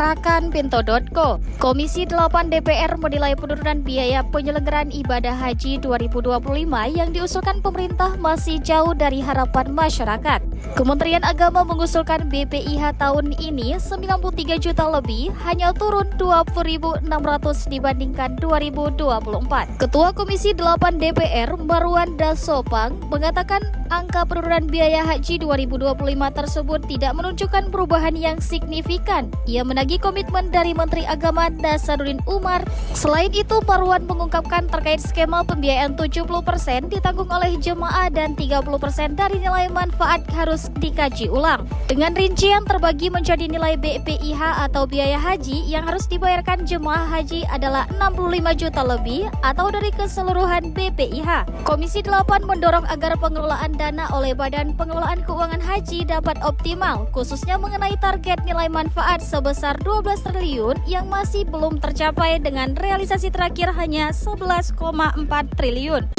Gerakanpinto.co. Komisi 8 DPR menilai penurunan biaya penyelenggaraan ibadah haji 2025 yang diusulkan pemerintah masih jauh dari harapan masyarakat. Kementerian Agama mengusulkan BPIH tahun ini 93 juta lebih, hanya turun 20.600 dibandingkan 2024. Ketua Komisi 8 DPR Marwan Dasopang mengatakan angka penurunan biaya haji 2025 tersebut tidak menunjukkan perubahan yang signifikan. Ia menagih komitmen dari Menteri Agama Nasaruddin Umar. Selain itu, Marwan mengungkapkan terkait skema pembiayaan 70% ditanggung oleh jemaah dan 30% dari nilai manfaat harus dikaji ulang. Dengan rincian terbagi menjadi nilai BPIH atau biaya haji yang harus dibayarkan jemaah haji adalah 65 juta lebih atau dari keseluruhan BPIH. Komisi 8 mendorong agar pengelolaan dana oleh Badan Pengelolaan Keuangan Haji dapat optimal, khususnya mengenai target nilai manfaat sebesar 12 triliun yang masih belum tercapai dengan realisasi terakhir hanya 11,4 triliun.